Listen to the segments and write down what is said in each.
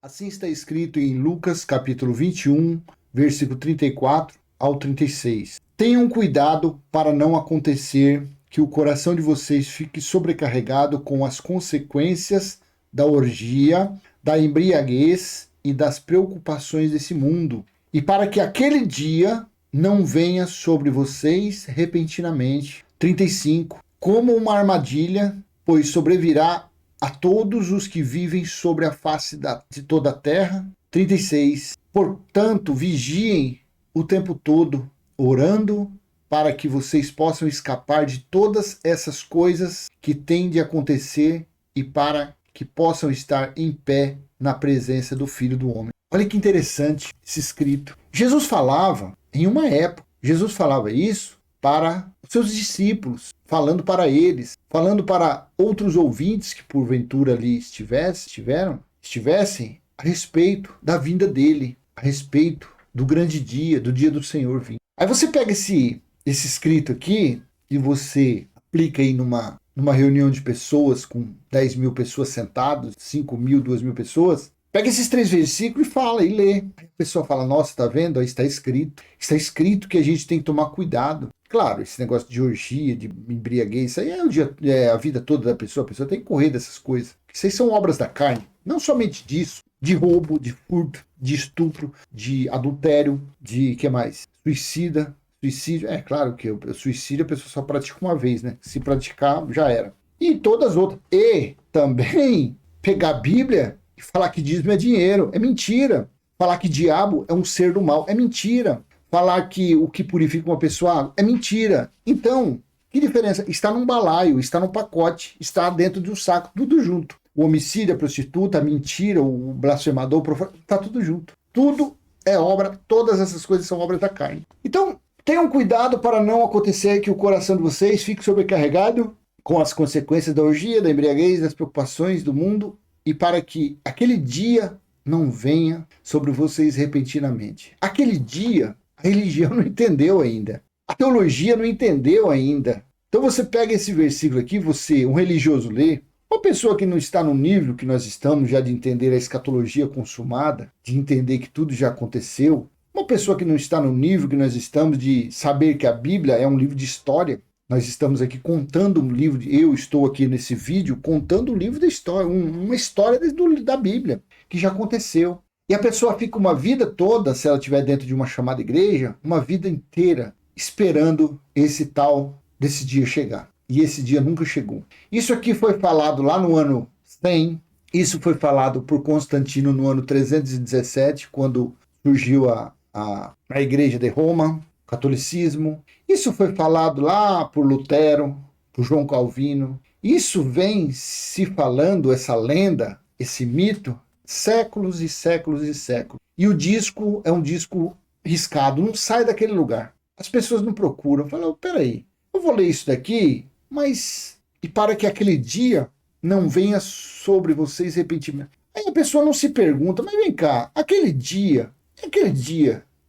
Assim está escrito em Lucas capítulo 21, versículo 34 ao 36. Tenham cuidado para não acontecer que o coração de vocês fique sobrecarregado com as consequências da orgia, da embriaguez e das preocupações desse mundo, e para que aquele dia não venha sobre vocês repentinamente. 35. Como uma armadilha, pois sobrevirá a todos os que vivem sobre a face de toda a terra. 36. Portanto, vigiem o tempo todo, orando para que vocês possam escapar de todas essas coisas que têm de acontecer e para que possam estar em pé na presença do Filho do Homem. Olha que interessante esse escrito. Jesus falava em uma época, Jesus falava isso para os seus discípulos, falando para eles, falando para outros ouvintes que porventura ali estivessem a respeito da vinda dele, a respeito do grande dia, do dia do Senhor vir. Aí você pega esse escrito aqui e você aplica aí numa reunião de pessoas com 10 mil pessoas sentadas, 5 mil, 2 mil pessoas. Pega esses 3 versículos e fala, e lê. Aí a pessoa fala, nossa, tá vendo? Aí está escrito. Está escrito que a gente tem que tomar cuidado. Claro, esse negócio de orgia, de embriaguez, isso aí é a vida toda da pessoa. A pessoa tem que correr dessas coisas. Isso aí são obras da carne. Não somente disso. De roubo, de furto, de estupro, de adultério, de, que mais? Suicídio. É claro que o suicídio a pessoa só pratica uma vez, né? Se praticar, já era. E todas as outras. E também pegar a Bíblia e falar que dízimo é dinheiro. É mentira. Falar que diabo é um ser do mal. É mentira. Falar que o que purifica uma pessoa é mentira. Então, que diferença? Está num balaio, está num pacote, está dentro de um saco, tudo junto. O homicídio, a prostituta, a mentira, o blasfemador, o profano, está tudo junto. Tudo é obra, todas essas coisas são obras da carne. Então, tenham cuidado para não acontecer que o coração de vocês fique sobrecarregado com as consequências da orgia, da embriaguez, das preocupações do mundo, e para que aquele dia não venha sobre vocês repentinamente. Aquele dia, a religião não entendeu ainda. A teologia não entendeu ainda. Então você pega esse versículo aqui, você, um religioso, lê, uma pessoa que não está no nível que nós estamos já de entender a escatologia consumada, de entender que tudo já aconteceu, uma pessoa que não está no nível que nós estamos de saber que a Bíblia é um livro de história, nós estamos aqui contando um livro, eu estou aqui nesse vídeo contando um livro da história, uma história da Bíblia, que já aconteceu. E a pessoa fica uma vida toda, se ela estiver dentro de uma chamada igreja, uma vida inteira esperando desse dia chegar. E esse dia nunca chegou. Isso aqui foi falado lá no ano 100, isso foi falado por Constantino no ano 317, quando surgiu a igreja de Roma, o catolicismo. Isso foi falado lá por Lutero, por João Calvino. Isso vem se falando, essa lenda, esse mito, séculos e séculos e séculos. E o disco é um disco riscado, não sai daquele lugar. As pessoas não procuram, falam, peraí, eu vou ler isso daqui, mas e para que aquele dia não venha sobre vocês repentinamente. Aí a pessoa não se pergunta, mas vem cá, aquele dia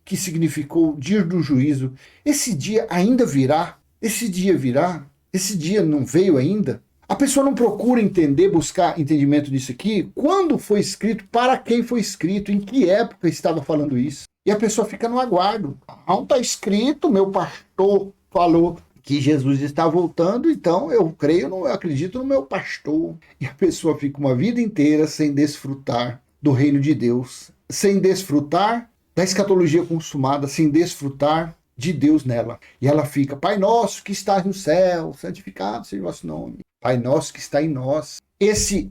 que significou o dia do juízo, esse dia ainda virá? Esse dia virá? Esse dia não veio ainda? A pessoa não procura entender, buscar entendimento disso aqui, quando foi escrito, para quem foi escrito, em que época estava falando isso. E a pessoa fica no aguardo. Não está escrito, meu pastor falou que Jesus está voltando, então eu creio, eu acredito no meu pastor. E a pessoa fica uma vida inteira sem desfrutar do reino de Deus, sem desfrutar da escatologia consumada, sem desfrutar de Deus nela. E ela fica, Pai nosso que estás no céu, santificado seja o vosso nome. Pai nosso que está em nós.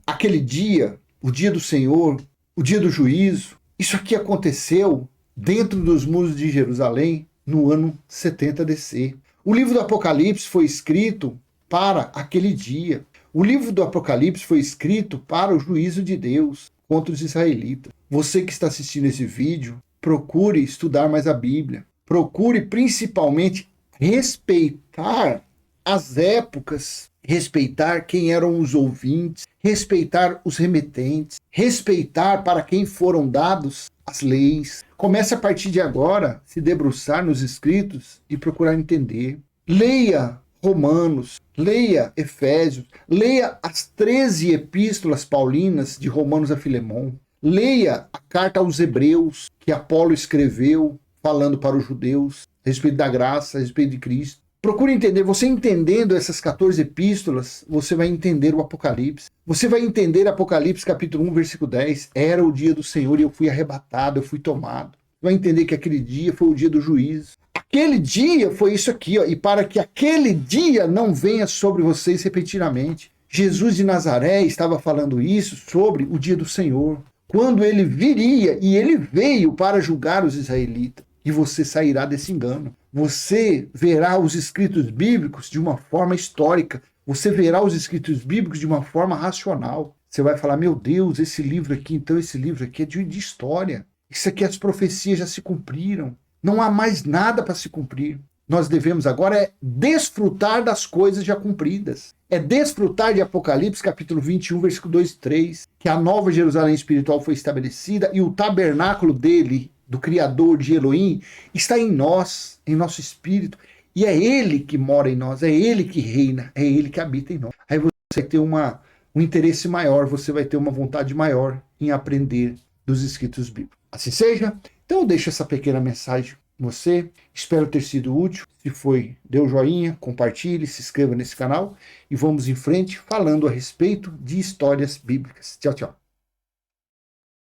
Aquele dia, o dia do Senhor, o dia do juízo, isso aqui aconteceu dentro dos muros de Jerusalém no ano 70 DC. O livro do Apocalipse foi escrito para aquele dia. O livro do Apocalipse foi escrito para o juízo de Deus contra os israelitas. Você que está assistindo esse vídeo, procure estudar mais a Bíblia. Procure principalmente respeitar as épocas, respeitar quem eram os ouvintes, respeitar os remetentes, respeitar para quem foram dados as leis. Comece a partir de agora se debruçar nos escritos e procurar entender. Leia Romanos, leia Efésios, leia as 13 epístolas paulinas de Romanos a Filemão. Leia a carta aos Hebreus, que Apolo escreveu, falando para os judeus, a respeito da graça, a respeito de Cristo. Procure entender, você entendendo essas 14 epístolas, você vai entender o Apocalipse. Você vai entender Apocalipse capítulo 1, versículo 10. Era o dia do Senhor e eu fui arrebatado, eu fui tomado. Vai entender que aquele dia foi o dia do juízo. Aquele dia foi isso aqui, ó, e para que aquele dia não venha sobre vocês repentinamente. Jesus de Nazaré estava falando isso sobre o dia do Senhor, quando ele viria, e ele veio para julgar os israelitas. E você sairá desse engano. Você verá os escritos bíblicos de uma forma histórica. Você verá os escritos bíblicos de uma forma racional. Você vai falar, meu Deus, esse livro aqui, então esse livro aqui é de história. Isso aqui, as profecias já se cumpriram. Não há mais nada para se cumprir. Nós devemos agora desfrutar das coisas já cumpridas. É desfrutar de Apocalipse, capítulo 21, versículo 2 e 3, que a nova Jerusalém espiritual foi estabelecida e o tabernáculo dele, do Criador, de Elohim, está em nós, em nosso espírito. E é ele que mora em nós, é ele que reina, é ele que habita em nós. Aí você vai ter um interesse maior, você vai ter uma vontade maior em aprender dos escritos bíblicos. Assim seja. Então eu deixo essa pequena mensagem com você. Espero ter sido útil. Se foi, dê um joinha, compartilhe, se inscreva nesse canal e vamos em frente falando a respeito de histórias bíblicas. Tchau, tchau.